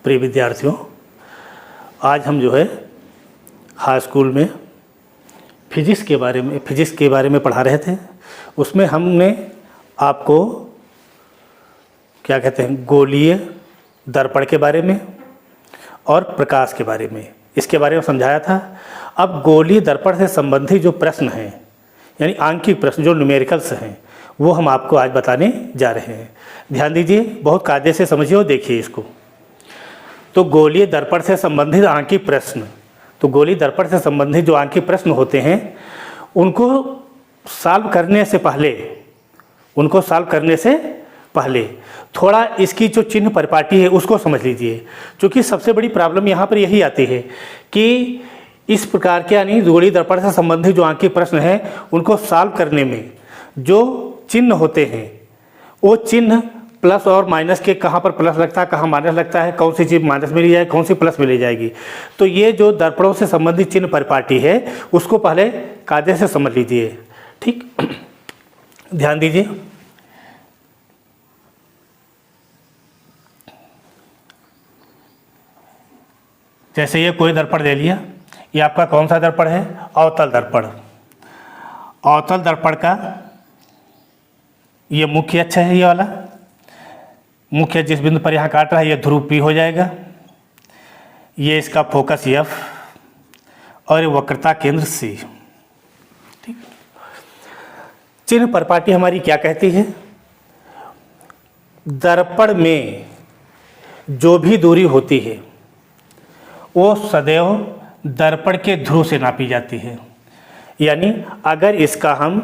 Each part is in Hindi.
प्रिय विद्यार्थियों, आज हम जो है हाई स्कूल में फिजिक्स के बारे में पढ़ा रहे थे। उसमें हमने आपको क्या कहते हैं, गोलीय दर्पण के बारे में और प्रकाश के बारे में, इसके बारे में समझाया था। अब गोलीय दर्पण से संबंधित जो प्रश्न हैं, यानी आंकिक प्रश्न जो न्यूमेरिकल्स हैं, वो हम आपको आज बताने जा रहे हैं। ध्यान दीजिए, बहुत कायदे से समझिए और देखिए इसको। तो गोलीय दर्पण से संबंधित आंकिक प्रश्न, तो गोलीय दर्पण से संबंधित जो आंकिक प्रश्न होते हैं उनको सॉल्व करने से पहले थोड़ा इसकी जो चिन्ह परिपाटी है उसको समझ लीजिए। क्योंकि सबसे बड़ी प्रॉब्लम यहाँ पर यही आती है कि इस प्रकार के यानी गोलीय दर्पण से संबंधित जो आंकिक प्रश्न हैं उनको सॉल्व करने में जो चिन्ह होते हैं, वो चिन्ह प्लस और माइनस के, कहाँ पर प्लस लगता है कहाँ माइनस लगता है, कौन सी चीज़ माइनस में ली जाएगी कौन सी प्लस में ली जाएगी। तो ये जो दर्पणों से संबंधित चिन्ह परिपाटी है उसको पहले कायदे से समझ लीजिए। ठीक, ध्यान दीजिए। जैसे ये कोई दर्पण ले लिया, ये आपका कौन सा दर्पण है? अवतल दर्पण। अवतल दर्पण का ये मुख्य अक्ष है, ये वाला मुख्य जिस बिंदु पर यहाँ काट रहा है ये ध्रुव P हो जाएगा। ये इसका फोकस F और ये वक्रता केंद्र C। ठीक, चिन्ह परिपाटी हमारी क्या कहती है? दर्पण में जो भी दूरी होती है वो सदैव दर्पण के ध्रुव से नापी जाती है। यानी अगर इसका हम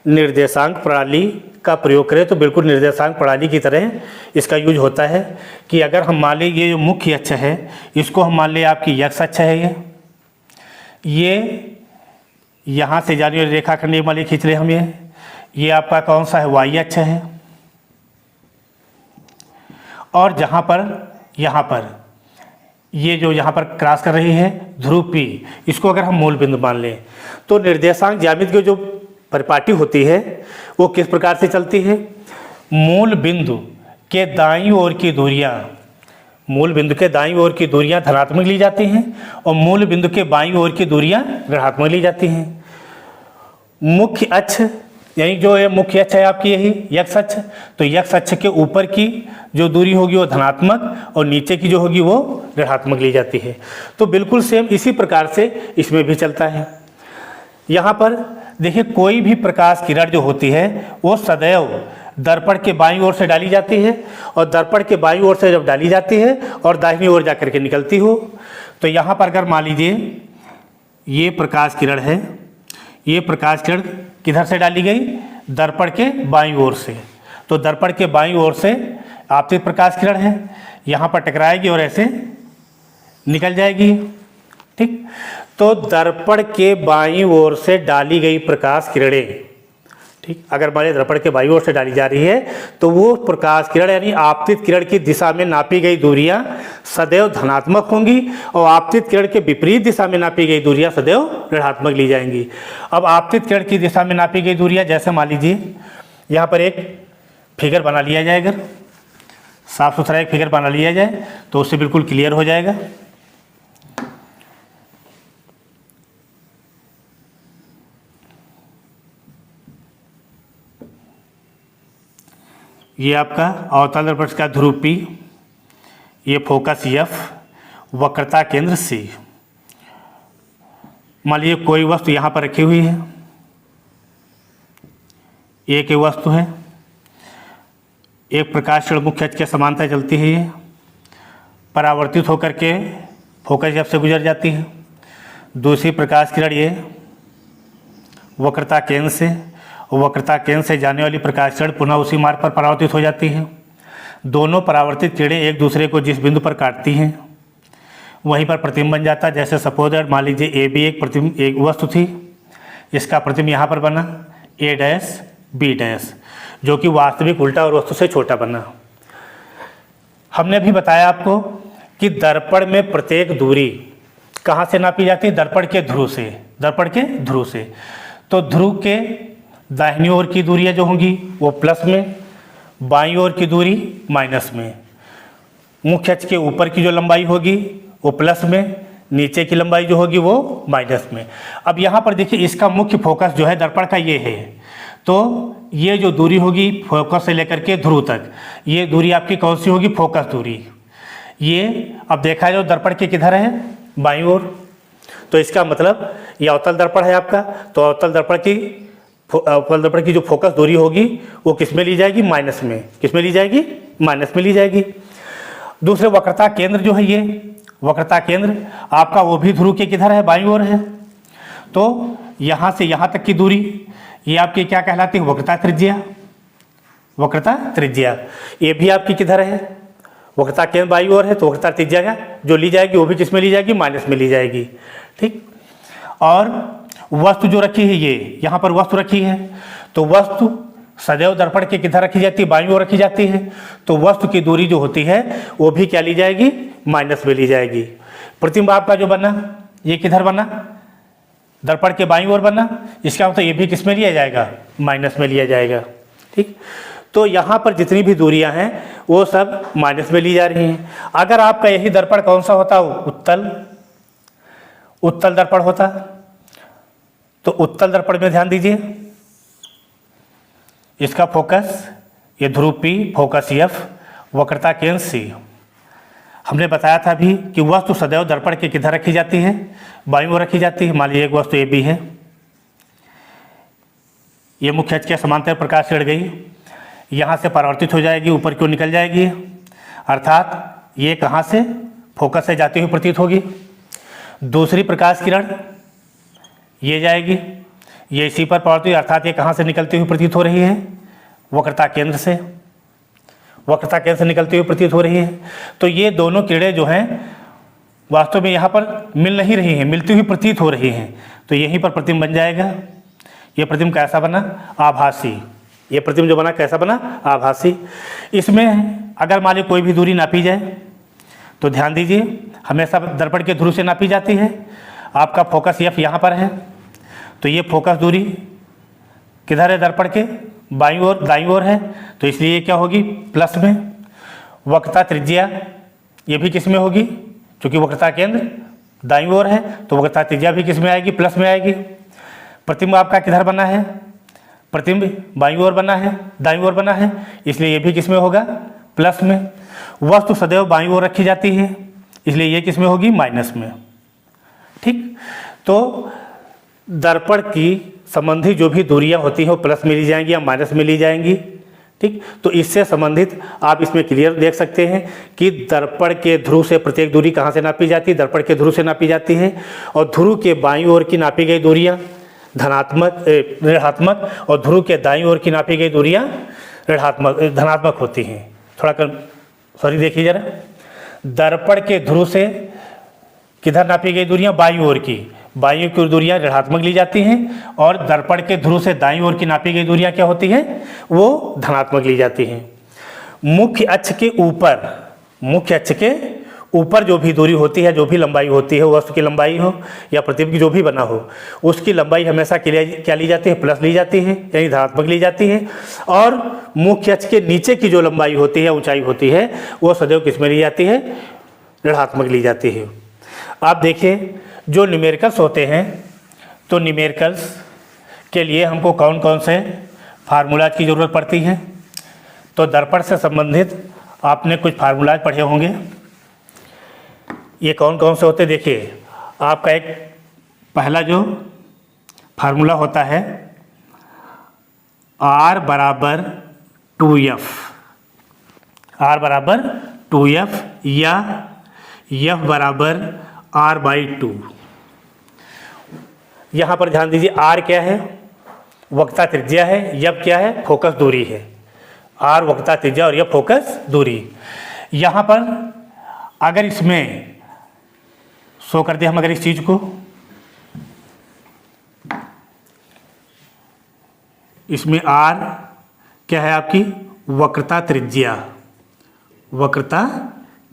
निर्देशांक प्रणाली का प्रयोग करें तो बिल्कुल निर्देशांक प्रणाली की तरह इसका यूज होता है कि अगर हम मान लें ये जो मुख्य अक्ष है इसको हम मान लें आपकी x अक्ष है, ये यहाँ से जाने वाली रेखाखंड मान लीजिए खींच रहे हम, ये आपका कौन सा है? y अक्ष है। और जहाँ पर यहाँ पर ये जो यहाँ पर क्रॉस कर रही है ध्रुव P, इसको अगर हम मूल बिंदु मान लें तो निर्देशांक ज्यामिति की जो परिपाटी होती है वो किस प्रकार से चलती है? मूल बिंदु के दाईं ओर की दूरियां धनात्मक ली जाती हैं और मूल बिंदु के बाईं ओर की दूरियां ऋणात्मक ली जाती हैं। मुख्य अक्ष यानी जो ये मुख्य अक्ष है आपकी यही x अक्ष, तो x अक्ष के ऊपर की जो दूरी होगी वो धनात्मक और नीचे की जो होगी वो ऋणात्मक ली जाती है। तो बिल्कुल सेम इसी प्रकार से इसमें भी चलता है। यहाँ पर देखिए, कोई भी प्रकाश किरण जो होती है वो सदैव दर्पण के बाईं ओर से डाली जाती है और दर्पण के बाईं ओर से जब डाली जाती है और दाहिनी ओर जाकर के निकलती हो, तो यहाँ पर अगर मान लीजिए ये प्रकाश किरण है, ये प्रकाश किरण किधर से डाली गई? दर्पण के बाईं ओर से। तो दर्पण के बाईं ओर से आपतित प्रकाश किरण है, यहाँ पर टकराएगी और ऐसे निकल जाएगी। ठीक, तो दर्पण के बाईं ओर से डाली गई प्रकाश किरणें, ठीक, अगर मान लीजिए दर्पण के बाईं ओर से डाली जा रही है तो वो प्रकाश किरण यानी आपतित किरण की दिशा में नापी गई दूरियां सदैव धनात्मक होंगी और आपतित किरण के विपरीत दिशा में नापी गई दूरियां सदैव ऋणात्मक ली जाएंगी। अब आपतित किरण की दिशा में नापी गई दूरियां, जैसे मान लीजिए यहाँ पर एक फिगर बना लिया जाए, अगर साफ सुथरा एक फिगर बना लिया जाए तो उससे बिल्कुल क्लियर हो जाएगा। ये आपका अवतल दर्पण का ध्रुव P, ये फोकस F, वक्रता केंद्र C। मान लीजिए कोई वस्तु यहाँ पर रखी हुई है, एक वस्तु है, एक प्रकाश किरण मुख्य अक्ष के समांतर चलती है, ये परावर्तित होकर के फोकस F से गुजर जाती है। दूसरी प्रकाश किरण ये वक्रता केंद्र से, वक्रता केंद्र से जाने वाली प्रकाश किरण पुनः उसी मार्ग पर परावर्तित हो जाती है। दोनों परावर्तित किरणें एक दूसरे को जिस बिंदु पर काटती हैं वहीं पर प्रतिबिंब बन जाता है। जैसे सपोज दैट मान लीजिए एक वस्तु थी, इसका प्रतिबिंब यहाँ पर बना A', B', जो कि वास्तविक उल्टा और वस्तु से छोटा बना। हमने भी बताया आपको कि दर्पण में प्रत्येक दूरी कहाँ से नापी जाती है? दर्पण के ध्रुव से। तो ध्रुव के दाहिनी ओर की दूरियां जो होंगी वो प्लस में, बाईं ओर की दूरी माइनस में। मुख्य अक्ष के ऊपर की जो लंबाई होगी वो प्लस में, नीचे की लंबाई जो होगी वो माइनस में। अब यहाँ पर देखिए इसका मुख्य फोकस जो है दर्पण का ये है, तो ये जो दूरी होगी फोकस से लेकर के ध्रुव तक, ये दूरी आपकी कौन सी होगी? फोकस दूरी। ये अब देखा जाए दर्पण के किधर है? बाईं ओर। तो इसका मतलब ये अवतल दर्पण है आपका, तो अवतल दर्पण की जो फोकस दूरी होगी वो किस में ली जाएगी? माइनस में। किस में ली जाएगी? माइनस में ली जाएगी। दूसरे वक्रता केंद्र जो है, ये वक्रता केंद्र आपका वो भी ध्रुव के किधर है? बाईं ओर है। तो यहाँ से यहाँ तक की दूरी ये आपकी क्या कहलाती है? वक्रता त्रिज्या। वक्रता त्रिज्या ये भी आपकी किधर है? वक्रता केंद्र बाईं ओर है, तो वक्रता त्रिज्या जो ली जाएगी वो भी किस में ली जाएगी? माइनस में ली जाएगी। ठीक। और वस्तु जो रखी है, ये यहाँ पर वस्तु रखी है, तो वस्तु सदैव दर्पण के किधर रखी जाती है? बाईं ओर रखी जाती है। तो वस्तु की दूरी जो होती है वो भी क्या ली जाएगी? माइनस में ली जाएगी। प्रतिबिंब आपका जो बना ये किधर बना? दर्पण के बाईं ओर बना। इसका मतलब ये भी किस में लिया जाएगा? माइनस में लिया जाएगा। ठीक। तो यहाँ पर जितनी भी दूरियां हैं वो सब माइनस में ली जा रही हैं। अगर आपका यही दर्पण कौन सा होता? उत्तल दर्पण होता, तो उत्तल दर्पण में ध्यान दीजिए, इसका फोकस ये ध्रुव P, फोकस F, वक्रता केंद्र C। हमने बताया था अभी कि वस्तु सदैव दर्पण के किधर रखी जाती है? बाईं ओर रखी जाती है। मान लीजिए एक वस्तु AB है, ये मुख्य अक्ष के समांतर प्रकाश किरण गई, यहाँ से परावर्तित हो जाएगी, ऊपर क्यों निकल जाएगी, अर्थात ये कहाँ से? फोकस से जाती हुई प्रतीत होगी। दूसरी प्रकाश किरण ये जाएगी, ये इसी पर परावर्तित, अर्थात ये कहाँ से निकलती हुई प्रतीत हो रही है? वक्रता केंद्र से। वक्रता केंद्र से निकलती हुई प्रतीत हो रही है। तो ये दोनों किरणें जो हैं वास्तव में यहाँ पर मिल नहीं रही हैं, मिलती हुई प्रतीत हो रही हैं। तो यहीं पर प्रतिबिंब बन जाएगा। ये प्रतिबिंब कैसा बना? आभासी। ये प्रतिबिंब जो बना कैसा बना? आभासी। इसमें अगर मान लीजिए कोई भी दूरी नापी जाए तो ध्यान दीजिए, हमेशा दर्पण के ध्रुव से नापी जाती है। आपका फोकस F यहाँ पर है, तो ये फोकस दूरी किधर है? दर्पण के बाईं ओर, दाईं ओर है, तो इसलिए ये क्या होगी? प्लस में। वक्रता त्रिज्या ये भी किस में होगी? क्योंकि वक्रता केंद्र दाईं ओर है, तो वक्रता त्रिज्या भी किस में आएगी? प्लस में आएगी। प्रतिबिंब आपका किधर बना है? प्रतिबिंब बाईं ओर बना है, दाईं ओर बना है, इसलिए ये भी किस में होगा? प्लस में। वस्तु सदैव बाईं ओर रखी जाती है, इसलिए ये किस में होगी? माइनस में। ठीक। तो दर्पण की संबंधी जो भी दूरियां होती हैं वो प्लस में ली जाएंगी या माइनस में ली जाएंगी। ठीक। तो इससे संबंधित आप इसमें क्लियर देख सकते हैं कि दर्पण के ध्रुव से प्रत्येक दूरी कहाँ से नापी जाती है? दर्पण के ध्रुव से नापी जाती है। और ध्रुव के बाईं ओर की नापी गई दूरियां ऋणात्मक और ध्रुव के दाईं ओर की नापी गई दूरियां धनात्मक होती हैं। थोड़ा देखिए जरा, दर्पण के ध्रुव से किधर नापी गई दूरियां? बाईं ओर की। बाईं की दूरियां ऋणात्मक ली जाती हैं और दर्पण के ध्रुव से दाईं ओर की नापी गई दूरियां क्या होती हैं? वो धनात्मक ली जाती हैं। मुख्य अक्ष के ऊपर जो भी दूरी होती है, जो भी लंबाई होती है, वस्तु की लंबाई हो या प्रतिबिंब की जो भी बना हो, उसकी लंबाई हमेशा क्या ली जाती है? प्लस ली जाती है, यानी धनात्मक ली जाती है। और मुख्य अक्ष के नीचे की जो लंबाई होती है, ऊंचाई होती है, वो सदैव किस में ली जाती है? ऋणात्मक ली जाती है। आप देखिए जो न्यूमेरिकल्स होते हैं, तो न्यूमेरिकल्स के लिए हमको कौन कौन से फार्मूलाज की ज़रूरत पड़ती है? तो दर्पण से संबंधित आपने कुछ फार्मूलाज पढ़े होंगे। ये कौन कौन से होते? देखिए, आपका एक पहला जो फार्मूला होता है R बराबर 2F, R बराबर 2F या F बराबर R/2। यहाँ पर ध्यान दीजिए, R क्या है? वक्रता त्रिज्या है। F क्या है? फोकस दूरी है। R वक्रता त्रिज्या और F फोकस दूरी। यहाँ पर अगर इसमें शो कर दे हम अगर इस चीज को, इसमें R क्या है? आपकी वक्रता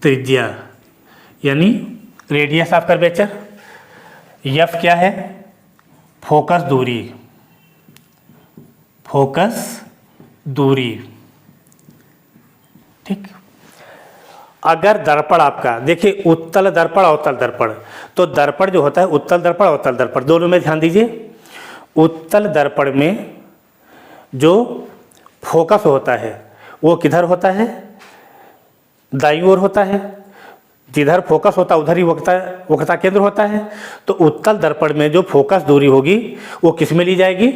त्रिज्या यानी रेडियस ऑफ कर्वेचर। F क्या है? फोकस दूरी। ठीक। अगर दर्पण आपका देखिए उत्तल दर्पण अवतल दर्पण, तो दर्पण जो होता है उत्तल दर्पण अवतल दर्पण दोनों में ध्यान दीजिए। उत्तल दर्पण में जो फोकस होता है वो किधर होता है, दाईं ओर होता है। जिधर फोकस होता है उधर ही वक्रता केंद्र होता है। तो उत्तल दर्पण में जो फोकस दूरी होगी वो किस में ली जाएगी,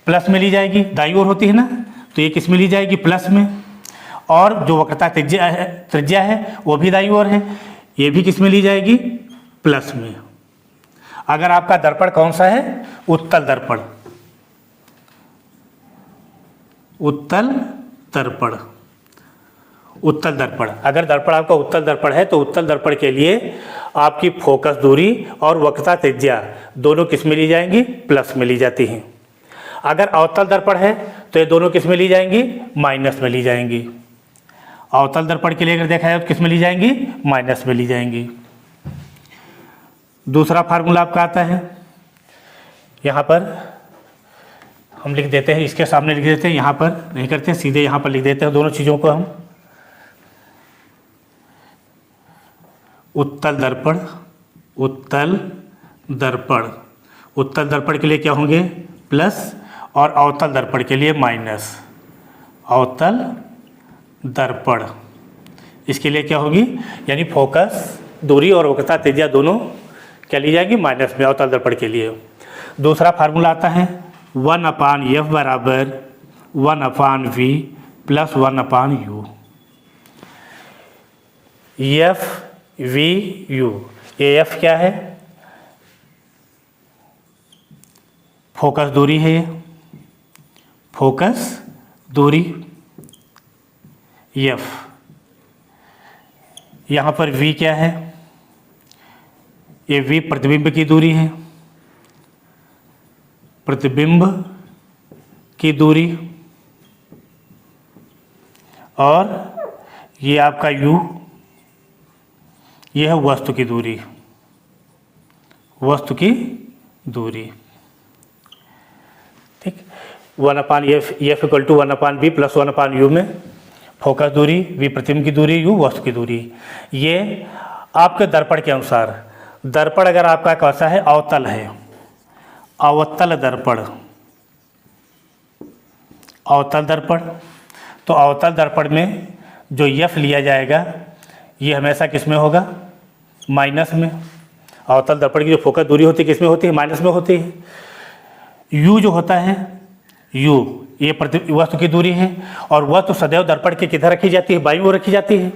प्लस में ली जाएगी। दाईं ओर होती है ना, तो ये किस में ली जाएगी, प्लस में। और जो वक्रता त्रिज्या है वो भी दाईं ओर है, ये भी किस में ली जाएगी, प्लस में। अगर आपका दर्पण कौन सा है, उत्तल दर्पण, उत्तल दर्पण, उत्तल दर्पण। अगर दर्पण आपका उत्तल दर्पण है तो उत्तल दर्पण के लिए आपकी फोकस दूरी और वक्रता त्रिज्या दोनों किस में ली जाएंगी, प्लस में ली जाती हैं। अगर अवतल दर्पण है तो ये दोनों किस में ली जाएंगी, माइनस में ली जाएंगी। अवतल दर्पण के लिए अगर देखा जाए तो किस में ली जाएंगी, माइनस में ली जाएंगी। दूसरा फार्मूला आपका आता है, यहाँ पर हम लिख देते हैं, इसके सामने लिख देते हैं, यहाँ पर नहीं करते, सीधे यहाँ पर लिख देते हैं दोनों चीज़ों को हम। उत्तल दर्पण, उत्तल दर्पण, उत्तल दर्पण के लिए क्या होंगे, प्लस, और अवतल दर्पण के लिए माइनस। अवतल दर्पण इसके लिए क्या होगी, यानी फोकस दूरी और वक्रता त्रिज्या दोनों क्या ली जाएगी, माइनस में, अवतल दर्पण के लिए। दूसरा फार्मूला आता है 1/f बराबर 1/v plus 1/u। F v u, ए एफ क्या है, फोकस दूरी है, ये फोकस दूरी। एफ, यहाँ पर v क्या है, ये v प्रतिबिंब की दूरी है, प्रतिबिंब की दूरी। और ये आपका u, ये है वस्तु की दूरी, वस्तु की दूरी, ठीक। 1/f equal to 1/b plus 1/u में फोकस दूरी, v प्रतिबिंब की दूरी, u वस्तु की दूरी। ये आपके दर्पण के अनुसार, दर्पण अगर आपका कैसा है, अवतल है, अवतल दर्पण, अवतल दर्पण, तो अवतल दर्पण में जो f लिया जाएगा ये हमेशा किस में होगा, माइनस में। अवतल दर्पण की जो फोकस दूरी होती है किस में होती है, माइनस में होती है। u जो होता है, u ये वस्तु की दूरी है, और वस्तु सदैव दर्पण के किधर रखी जाती है, बाईं ओर रखी जाती है।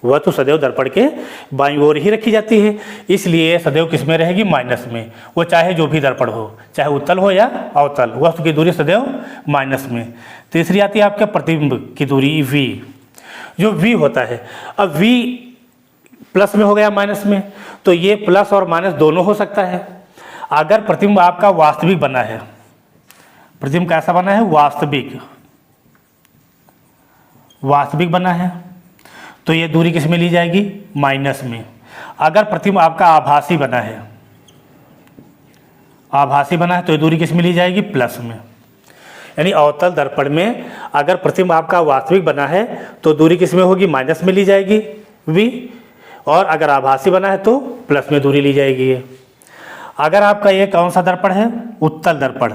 वस्तु सदैव दर्पण के बाईं ओर ही रखी जाती है, इसलिए सदैव किस में रहेगी, माइनस में। वो चाहे जो भी दर्पण हो, चाहे उत्तल हो या अवतल, वस्तु की दूरी सदैव माइनस में। तीसरी आती है आपके प्रतिबिंब की दूरी v, जो v होता है। अब v प्लस में हो गया माइनस में, तो ये प्लस और माइनस दोनों हो सकता है। अगर प्रतिबिंब आपका वास्तविक बना है, प्रतिबिंब कैसा बना है, वास्तविक, वास्तविक बना है, तो ये दूरी किस में ली जाएगी, माइनस में। अगर प्रतिबिंब आपका आभासी बना है, आभासी बना है, तो ये दूरी किस में ली जाएगी, प्लस में। यानी अवतल दर्पण में अगर प्रतिबिंब आपका वास्तविक बना है तो दूरी किस में होगी, माइनस में ली जाएगी v, और अगर आभासी बना है तो प्लस में दूरी ली जाएगी। अगर आपका ये कौन सा दर्पण है, उत्तल दर्पण,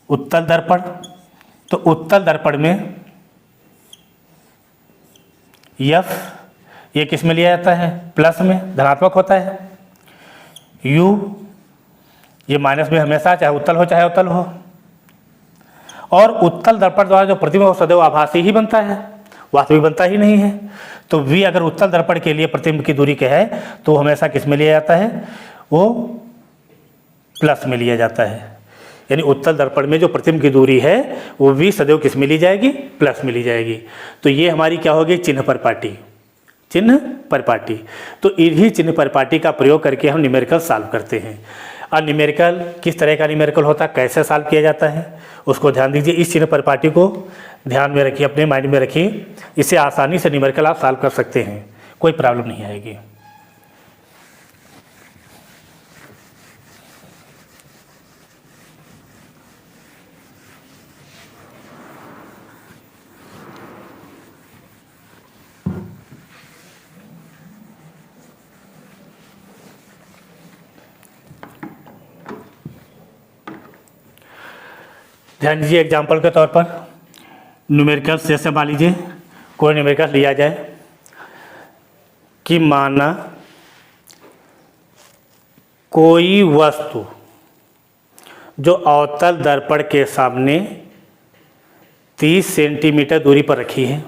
उत्तल दर्पण, तो उत्तल दर्पण में F ये किस में लिया जाता है, प्लस में, धनात्मक होता है। U ये माइनस में हमेशा, चाहे उत्तल हो चाहे अवतल हो। और उत्तल दर्पण द्वारा जो प्रतिबिंब हो सदैव आभासी ही बनता है, वास्तविक बनता ही नहीं है। तो V अगर उत्तल दर्पण के लिए प्रतिबिंब की दूरी क्या है तो हमेशा किस में लिया जाता है, वो प्लस में लिया जाता है। यानी उत्तल दर्पण में जो प्रतिबिंब की दूरी है वो v सदैव किस में ली जाएगी, प्लस में ली जाएगी। तो ये हमारी क्या होगी, चिन्ह परिपाटी, चिन्ह परिपाटी। तो इन्हीं चिन्ह परिपाटी का प्रयोग करके हम न्यूमेरिकल सॉल्व करते हैं। और न्यूमेरिकल किस तरह का न्यूमेरिकल होता है, कैसे सॉल्व किया जाता है, उसको ध्यान दीजिए। इस चिन्ह परिपाटी को ध्यान में रखिए, अपने माइंड में रखिए, इससे आसानी से न्यूमेरिकल आप सॉल्व कर सकते हैं, कोई प्रॉब्लम नहीं आएगी। ध्यान दीजिए एग्जाम्पल के तौर पर न्यूमेरिकल्स, जैसे मान लीजिए कोई न्यूमेरिकल लिया जाए कि माना कोई वस्तु जो अवतल दर्पण के सामने 30 सेंटीमीटर दूरी पर रखी है।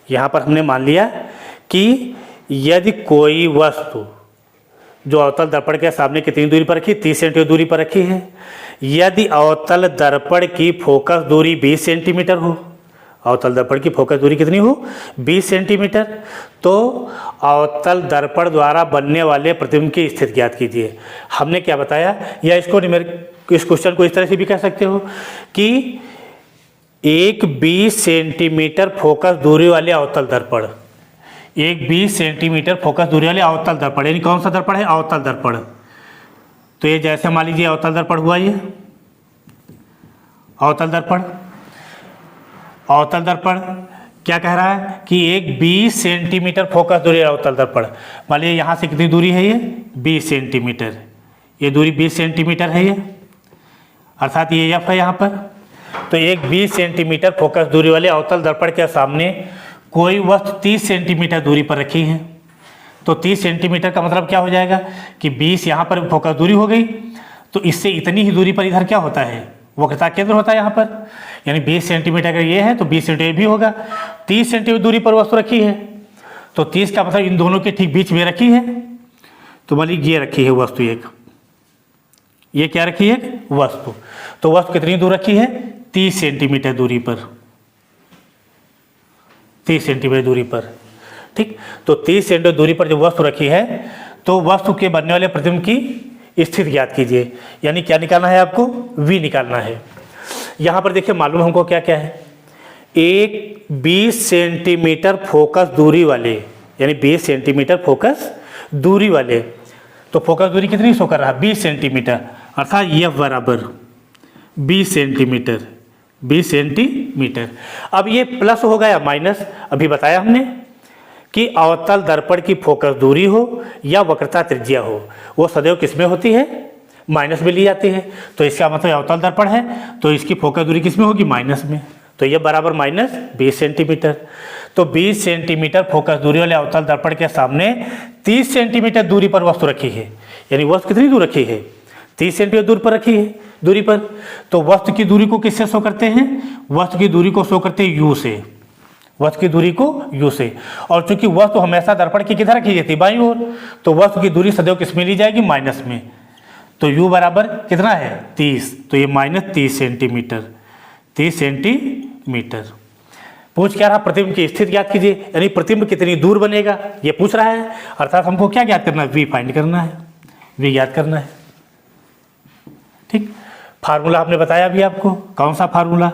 यहाँ पर हमने मान लिया कि यदि कोई वस्तु जो अवतल दर्पण के सामने कितनी दूरी पर रखी, 30 सेंटीमीटर दूरी पर रखी है, यदि अवतल दर्पण की फोकस दूरी 20 सेंटीमीटर हो, अवतल दर्पण की फोकस दूरी कितनी हो, 20 सेंटीमीटर, तो अवतल दर्पण द्वारा बनने वाले प्रतिबिंब की स्थिति ज्ञात कीजिए। हमने क्या बताया, या इसको इस क्वेश्चन को इस तरह से भी कह सकते हो कि एक 20 सेंटीमीटर फोकस दूरी वाले अवतल दर्पण, एक 20 सेंटीमीटर फोकस दूरी वाले अवतल दर्पण, यानी कौन सा दर्पण है, अवतल दर्पण। तो ये जैसे मान लीजिए अवतल दर्पण हुआ, ये अवतल दर्पण, अवतल दर्पण क्या कह रहा है कि एक 20 सेंटीमीटर फोकस दूरी अवतल दर्पण। मान लीजिए यहाँ से कितनी दूरी है, ये 20 सेंटीमीटर, ये दूरी 20 सेंटीमीटर है ये, अर्थात ये एफ है यहाँ पर। तो एक 20 सेंटीमीटर फोकस दूरी वाले अवतल दर्पण के सामने कोई वस्तु 30 सेंटीमीटर दूरी पर रखी है। तो 30 सेंटीमीटर का मतलब क्या हो जाएगा कि 20 यहाँ पर फोकस दूरी हो गई, तो इससे इतनी ही दूरी पर इधर क्या होता है, वक्रता केंद्र होता है यहाँ पर, यानी 20 सेंटीमीटर अगर ये है तो 20 सेंटीमीटर भी होगा। 30 सेंटीमीटर दूरी पर वस्तु रखी है, तो 30 का मतलब इन दोनों के ठीक बीच में रखी है। तो मान लीजिए ये रखी है वस्तु एक, ये क्या रखी है, वस्तु। तो वस्तु कितनी दूर रखी है, 30 सेंटीमीटर दूरी पर, 30 सेंटीमीटर दूरी पर, ठीक। तो 30 सेंटीमीटर दूरी पर जो वस्तु रखी है, तो वस्तु के बनने वाले प्रतिबिंब की स्थिति ज्ञात कीजिए। यानी क्या निकालना है आपको, V निकालना है। यहाँ पर देखिए मालूम हमको क्या क्या है, एक 20 सेंटीमीटर फोकस दूरी वाले, यानी 20 सेंटीमीटर फोकस दूरी वाले, तो फोकस दूरी कितनी शो कर रहा है, 20 सेंटीमीटर, अर्थात F बराबर 20 सेंटीमीटर, 20 सेंटीमीटर। अब ये प्लस होगा या माइनस, अभी बताया हमने कि अवतल दर्पण की फोकस दूरी हो या वक्रता त्रिज्या हो, वो सदैव किस में होती है, माइनस में ली जाती है। तो इसका मतलब अवतल दर्पण है तो इसकी फोकस दूरी किस में होगी, माइनस में। तो ये बराबर माइनस 20 सेंटीमीटर। तो 20 सेंटीमीटर फोकस दूरी वाले अवतल दर्पण के सामने 30 सेंटीमीटर दूरी पर वस्तु रखी है, यानी वस्तु कितनी दूर रखी है, 30 सेंटीमीटर दूर पर रखी है, दूरी पर। तो वस्तु की दूरी को किससे शो करते हैं, वस्तु की दूरी को शो करते हैं U से, वस्तु की दूरी को U से। और चूंकि वस्तु हमेशा दर्पण की किधर रखी जाती है, बाईं ओर, तो वस्तु की दूरी सदैव किस में ली जाएगी, माइनस में। तो U बराबर कितना है, 30, तो ये माइनस 30 सेंटीमीटर, 30 सेंटीमीटर। पूछ क्या रहा, प्रतिबिंब की स्थिति ज्ञात कीजिए, यानी प्रतिबिंब कितनी दूर बनेगा ये पूछ रहा है, अर्थात हमको क्या ज्ञात करना है, V फाइंड करना है, V ज्ञात करना है, ठीक। फार्मूला आपने बताया भी आपको, कौन सा फार्मूला,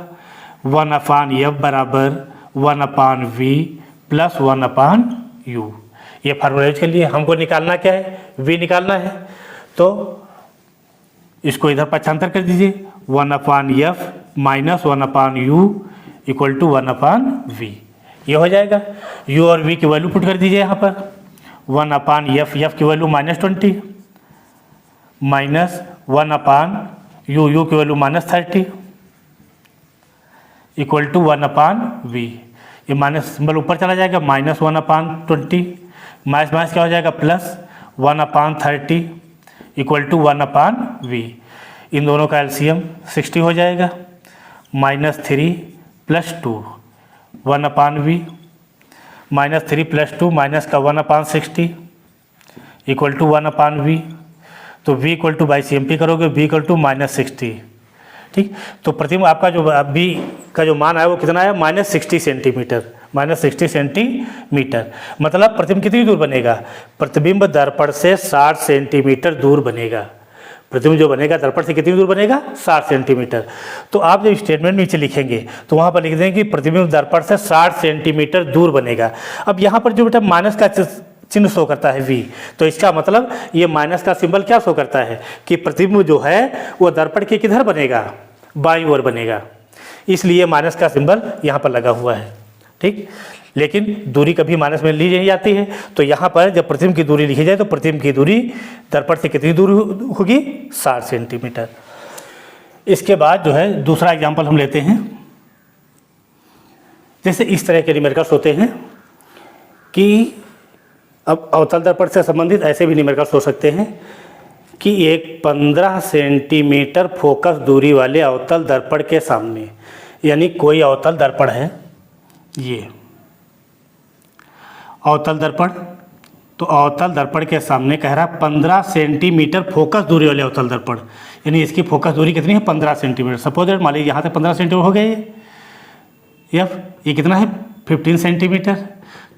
1/F बराबर 1/V प्लस 1/U, ये फार्मूला यूज कर लिए। हमको निकालना क्या है, V निकालना है, तो इसको इधर पक्षांतर कर दीजिए, 1/F minus 1/U equal to 1/V, ये हो जाएगा। U और V की वैल्यू पुट कर दीजिए यहाँ पर, 1/F, F की वैल्यू -20 माइनस 1/U, U की वैल्यू -30 इक्वल टू 1/V। ये माइनस सिंबल ऊपर चला जाएगा, माइनस 1/20, माइनस माइनस क्या हो जाएगा, प्लस 1/30 इक्वल टू 1/V। इन दोनों का एलसीएम 60 हो जाएगा, -3 + 2 1/V, -3 + 2 माइनस का 1/60 इक्वल टू 1/V। तो V equal to by CMP करोगे, V इक्वल टू -60, ठीक। तो प्रतिबिंब आपका जो V का जो मान आया वो कितना है, -60 सेंटीमीटर, -60 सेंटीमीटर। मतलब प्रतिबिंब कितनी दूर बनेगा, प्रतिबिंब दर्पण से 60 सेंटीमीटर दूर बनेगा। प्रतिबिंब जो बनेगा दर्पण से कितनी दूर बनेगा, 60 सेंटीमीटर। तो आप जब स्टेटमेंट नीचे लिखेंगे तो वहाँ पर लिख देंगे कि प्रतिबिंब दर्पण से 60 सेंटीमीटर दूर बनेगा। अब यहाँ पर जो बेटा माइनस का चिन्ह शो करता है V, तो इसका मतलब ये माइनस का सिंबल क्या शो करता है कि प्रतिबिंब जो है वो दर्पण के किधर बनेगा, बाईं ओर बनेगा, इसलिए माइनस का सिंबल यहाँ पर लगा हुआ है, ठीक। लेकिन दूरी कभी माइनस में ली नहीं जाती है, तो यहाँ पर जब प्रतिबिंब की दूरी लिखी जाए तो प्रतिबिंब की दूरी दर्पण से कितनी दूर होगी, 60 सेंटीमीटर। इसके बाद जो है दूसरा एग्जाम्पल हम लेते हैं। जैसे इस तरह के न्यूमेरिकल्स होते हैं कि अब अवतल दर्पण से संबंधित ऐसे भी न्यूमेरिकल्स हो सकते हैं कि एक 15 सेंटीमीटर फोकस दूरी वाले अवतल दर्पण के सामने, यानी कोई अवतल दर्पण है, ये अवतल दर्पण, तो अवतल दर्पण के सामने कह रहा 15 सेंटीमीटर फोकस दूरी वाले अवतल दर्पण, यानी इसकी फोकस दूरी कितनी है 15 सेंटीमीटर। सपोज मान लीजिए यहाँ से 15 सेंटीमीटर हो गए ये कितना है 15 सेंटीमीटर।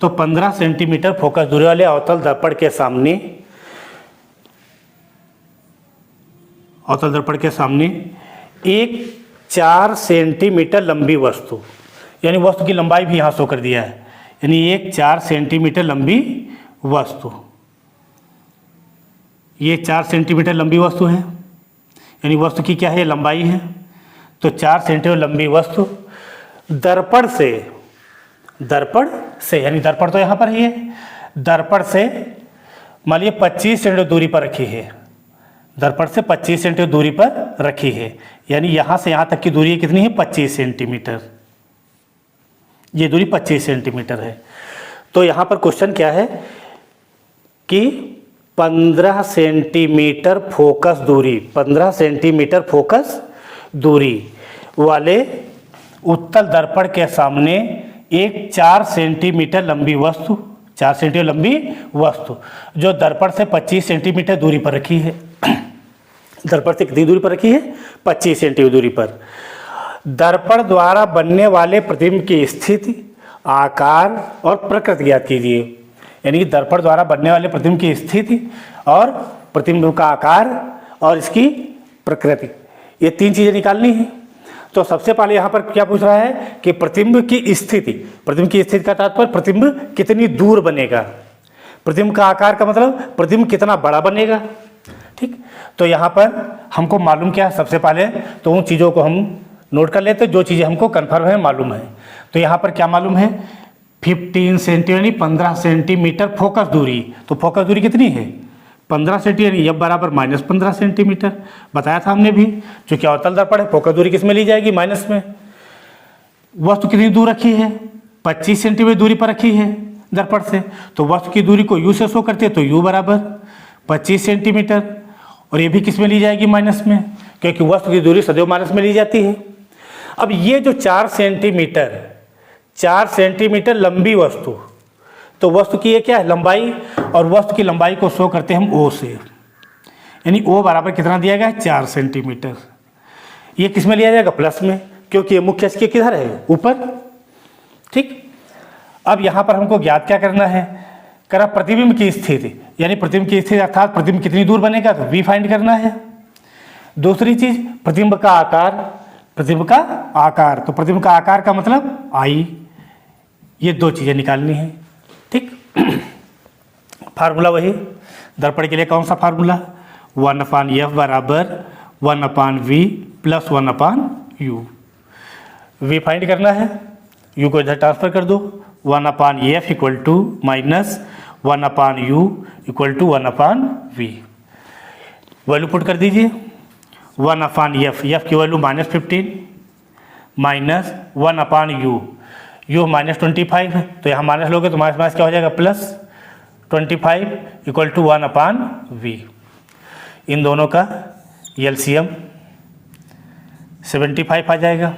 तो 15 सेंटीमीटर फोकस दूरी वाले अवतल दर्पण के सामने, अवतल दर्पण के सामने एक 4 सेंटीमीटर लंबी वस्तु, यानी वस्तु की लंबाई भी यहाँ शो कर दिया है, यानी एक 4 सेंटीमीटर लंबी वस्तु, ये 4 सेंटीमीटर लंबी वस्तु है, यानी वस्तु की क्या है लंबाई है। तो 4 सेंटीमीटर लंबी वस्तु दर्पण से यानी दर्पण तो यहाँ पर ही है, दर्पण से मान लीजिए 25 सेंटीमीटर दूरी पर रखी है, दर्पण से 25 सेंटीमीटर दूरी पर रखी है, यानी यहाँ से यहाँ तक की दूरी कितनी है 25 सेंटीमीटर, ये दूरी 25 सेंटीमीटर है। तो यहाँ पर क्वेश्चन क्या है कि 15 सेंटीमीटर फोकस दूरी, 15 सेंटीमीटर फोकस दूरी वाले उत्तल दर्पण के सामने एक 4 सेंटीमीटर लंबी वस्तु, 4 सेंटीमीटर लंबी वस्तु जो दर्पण से 25 सेंटीमीटर दूरी पर रखी है, दर्पण से कितनी दूरी पर रखी है 25 सेंटीमीटर दूरी पर। दर्पण द्वारा बनने वाले प्रतिबिंब की स्थिति, आकार और प्रकृति ज्ञात कीजिए, यानी दर्पण द्वारा बनने वाले प्रतिबिंब की स्थिति और प्रतिबिंब का आकार और इसकी प्रकृति, ये 3 चीज़ें निकालनी है। तो सबसे पहले यहाँ पर क्या पूछ रहा है कि प्रतिबिंब की स्थिति, प्रतिबिंब की स्थिति का तात्पर्य प्रतिबिंब कितनी दूर बनेगा, प्रतिबिंब का आकार का मतलब प्रतिबिंब कितना बड़ा बनेगा, ठीक। तो यहाँ पर हमको मालूम क्या है, सबसे पहले तो उन चीज़ों को हम नोट कर लेते हैं जो चीज़ें हमको कन्फर्म है मालूम है। तो यहाँ पर क्या मालूम है 15 सेंटीमीटर, 15 सेंटीमीटर फोकस दूरी, तो फोकस दूरी कितनी है 15 सेंटीमीटर, यह बराबर -15 सेंटीमीटर बताया था हमने भी, क्योंकि अवतल दर्पण है फोकस दूरी किस में ली जाएगी माइनस में। वस्तु कितनी दूर रखी है 25 सेंटीमीटर दूरी पर रखी है दर्पण से, तो वस्तु की दूरी को u से शो करते हैं, तो u बराबर 25 सेंटीमीटर, और ये भी किस में ली जाएगी माइनस में, क्योंकि वस्तु की दूरी सदैव माइनस में ली जाती है। अब ये जो 4 सेंटीमीटर लंबी वस्तु, तो वस्तु की ये क्या है लंबाई, और वस्तु की लंबाई को शो करते हैं हम O से, यानी O बराबर कितना दिया गया है 4 सेंटीमीटर। ये किस में लिया जाएगा प्लस में, क्योंकि ये मुख्य अक्ष के किधर है ऊपर, ठीक। अब यहाँ पर हमको ज्ञात क्या करना है, करा प्रतिबिंब की स्थिति, यानी प्रतिबिंब की स्थिति अर्थात प्रतिबिंब कितनी दूर बनेगा तो V फाइंड करना है। दूसरी चीज प्रतिबिंब का आकार, प्रतिबिंब का आकार, तो प्रतिबिंब का आकार का मतलब I, ये 2 चीज़ें निकालनी है, ठीक। फार्मूला वही दर्पण के लिए कौन सा फार्मूला 1/f बराबर 1/v plus 1/u। v find करना है, u को इधर ट्रांसफर कर दो, 1/f equal to minus 1/u equal to 1/v। Value put कर दीजिए 1/f, f की वैल्यू -15 माइनस 1/u, u -25 है, तो यहाँ माइनस लोगे तो माइनस क्या हो जाएगा प्लस 25 इक्वल टू 1/v। इन दोनों का एलसीएम 75 आ जाएगा,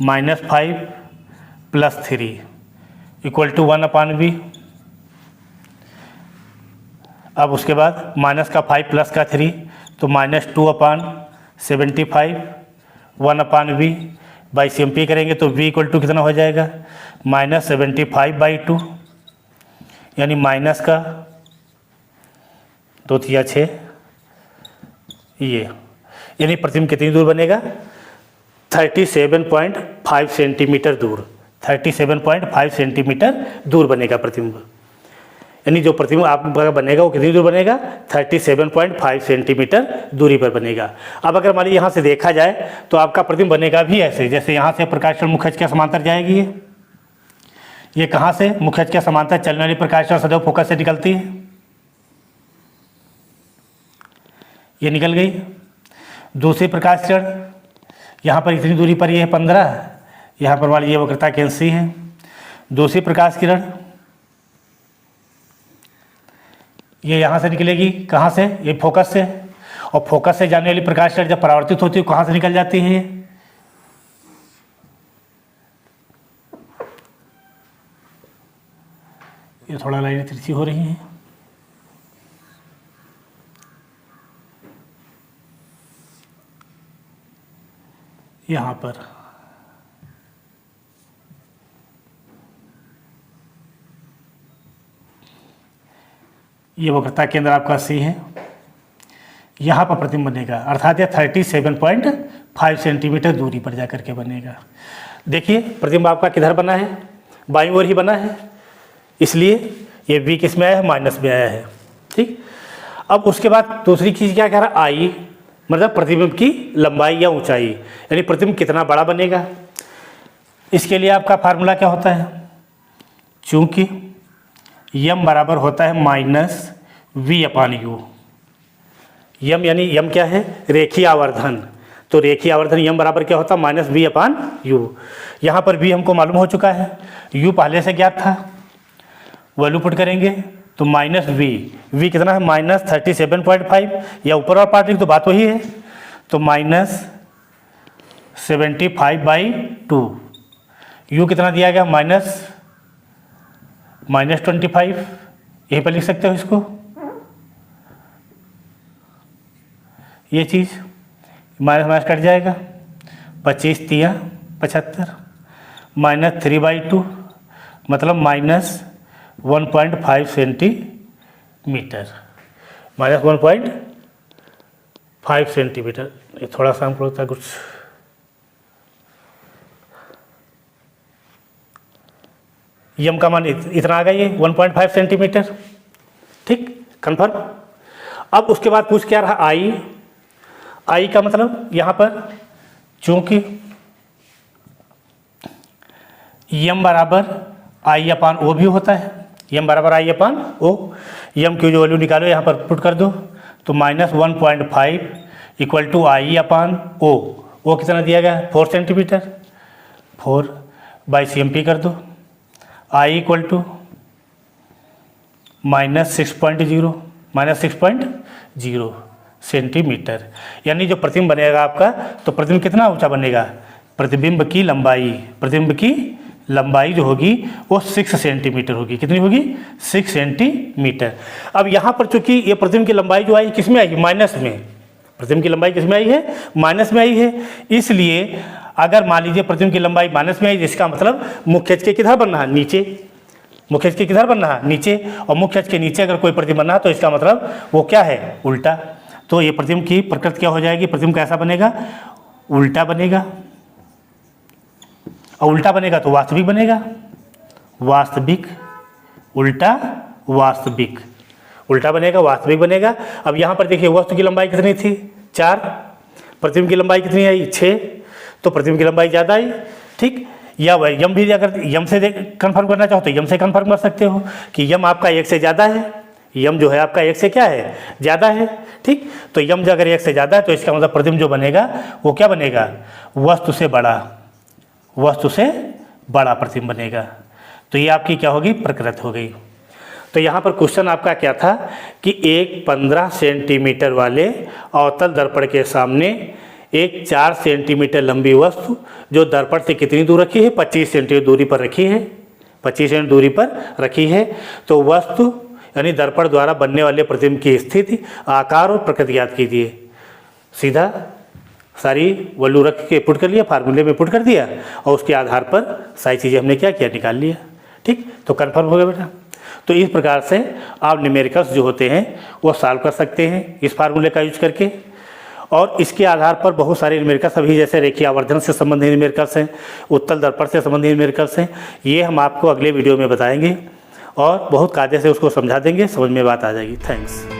-5 प्लस 3 इक्वल टू 1/v। अब उसके बाद माइनस का 5 प्लस का 3, तो -2/75 1/v बाई CMP करेंगे तो v इक्वल टू कितना हो जाएगा -75/2, यानी माइनस का 2 3 6, ये यानी प्रतिबिंब कितनी दूर बनेगा 37.5 सेंटीमीटर दूर, 37.5 सेंटीमीटर दूर बनेगा प्रतिबिंब, यानी जो प्रतिबिंब आपका बनेगा वो कितनी दूर बनेगा 37.5 सेंटीमीटर दूरी पर बनेगा। अब अगर मान लीजिए यहाँ से देखा जाए तो आपका प्रतिबिंब बनेगा भी ऐसे, जैसे यहाँ से प्रकाश मुख्य अक्ष के समांतर जाएगी, ये कहाँ से मुख्य अक्ष के समांतर चलने वाली प्रकाश सदैव फोकस से निकलती है, ये निकल गई। दूसरी प्रकाश किरण, यहाँ पर इतनी दूरी पर ये है 15, यहाँ पर वाली ये वक्रता कैंसी है। दूसरी प्रकाश किरण ये यहाँ से निकलेगी, कहाँ से, ये फोकस से, और फोकस से जाने वाली प्रकाश किरण जब परावर्तित होती है कहाँ से निकल जाती है, ये थोड़ा लाइनें तिरछी हो रही हैं, यहाँ पर ये वक्रता केंद्र आपका सी है, यहाँ पर प्रतिबिंब बनेगा, अर्थात ये 37.5 सेंटीमीटर दूरी पर जाकर के बनेगा। देखिए प्रतिबिंब आपका किधर बना है, बाईं ओर ही बना है, इसलिए ये v किस में आया है, माइनस में आया है। ठीक, अब उसके बाद दूसरी चीज़ क्या कह रहा है, आई मतलब प्रतिबिंब की लंबाई या ऊंचाई, यानी प्रतिबिंब कितना बड़ा बनेगा। इसके लिए आपका फार्मूला क्या होता है, चूंकि यम बराबर होता है माइनस वी अपान यू। यम यानी यम क्या है, रेखीय आवर्धन, तो रेखीय आवर्धन यम बराबर क्या होता है, माइनस वी अपान यू। यहाँ पर वी हमको मालूम हो चुका है, यू पहले से ज्ञात था, वैल्यू पुट करेंगे तो माइनस वी कितना है, माइनस 37.5, या ऊपर और पार्ट लिख तो बात वही है, तो माइनस 75/2। यू कितना दिया गया, माइनस 25, यहीं पर लिख सकते हो इसको, ये चीज़ माइनस माइनस कट जाएगा, 25 तिया 75, माइनस 3/2 मतलब माइनस 1.5 सेंटीमीटर, माइनस 1.5 सेंटीमीटर। ये थोड़ा सा हमको लगता है कुछ यम का मान इतना आ गया, ये 1.5 सेंटीमीटर। ठीक, कन्फर्म। अब उसके बाद पूछ क्या रहा, आई का मतलब यहाँ पर चूंकि यम बराबर आई अपान ओ भी होता है, यम बराबर आई अपान ओ, यम की जो वैल्यू निकालो यहाँ पर पुट कर दो, तो माइनस 1.5 इक्वल टू आई अपान ओ कितना दिया गया है, 4 सेंटीमीटर, 4/cmp कर दो, I equal to minus 6.0 centimetre. यानी जो प्रतिबिंब बनेगा आपका, तो प्रतिबिंब कितना ऊंचा बनेगा, प्रतिबिंब की लंबाई जो होगी वो 6 सेंटीमीटर होगी। कितनी होगी, 6 सेंटीमीटर। अब यहाँ पर चूंकि ये प्रतिबिंब की लंबाई जो आई किस में आई, माइनस में, प्रतिबिंब की लंबाई किस में आई है, माइनस में आई है। इसलिए अगर मान लीजिए प्रतिबिंब की लंबाई माइनस में आई, जिसका मतलब मुख्य अक्ष के किधर बनना है, नीचे, मुख्य अक्ष के किधर बनना है, नीचे, और मुख्य अक्ष के नीचे अगर कोई प्रतिबिंब बनना है तो इसका मतलब वो क्या है, उल्टा। तो ये प्रतिबिंब की प्रकृति क्या हो जाएगी, प्रतिबिंब कैसा बनेगा, उल्टा बनेगा, और उल्टा बनेगा तो वास्तविक बनेगा, वास्तविक, उल्टा वास्तविक, उल्टा बनेगा वास्तविक बनेगा। अब यहाँ पर देखिए वस्तु की लंबाई कितनी थी, 4, प्रतिबिंब की लंबाई कितनी आई, 6, तो प्रतिबिंब की लंबाई ज़्यादा आई। ठीक, या वह यम भी अगर यम से कन्फर्म करना चाहो तो यम से कन्फर्म कर सकते हो कि यम आपका 1 से ज़्यादा है, यम जो है आपका 1 से क्या है, ज़्यादा है। ठीक, तो यम जो अगर 1 से ज़्यादा है तो इसका मतलब प्रतिबिंब जो बनेगा वो क्या बनेगा, वस्तु से बड़ा प्रतिबिंब बनेगा। तो ये आपकी क्या होगी, प्रकृति हो गई। तो यहाँ पर क्वेश्चन आपका क्या था कि एक 15 सेंटीमीटर वाले अवतल दर्पण के सामने एक 4 सेंटीमीटर लंबी वस्तु जो दर्पण से कितनी दूर रखी है, 25 सेंटीमीटर दूरी पर रखी है, 25 सेंटीमीटर दूरी पर रखी है। तो वस्तु यानी दर्पण द्वारा बनने वाले प्रतिबिंब की स्थिति, आकार और प्रकृति याद कीजिए। सीधा सारी वैल्यू रख के पुट कर लिया, फार्मूले में पुट कर दिया, और उसके आधार पर सारी चीज़ें हमने क्या किया, निकाल लिया। ठीक, तो कन्फर्म हो गया बेटा। तो इस प्रकार से आप न्यूमेरिकल्स जो होते हैं वो सॉल्व कर सकते हैं इस फार्मूले का यूज करके। और इसके आधार पर बहुत सारे न्यूमेरिकल्स अभी जैसे रेखीय आवर्धन से संबंधित न्यूमेरिकल्स हैं, उत्तल दर्पण से संबंधित न्यूमेरिकल्स हैं, ये हम आपको अगले वीडियो में बताएंगे और बहुत कायदे से उसको समझा देंगे, समझ में बात आ जाएगी। थैंक्स।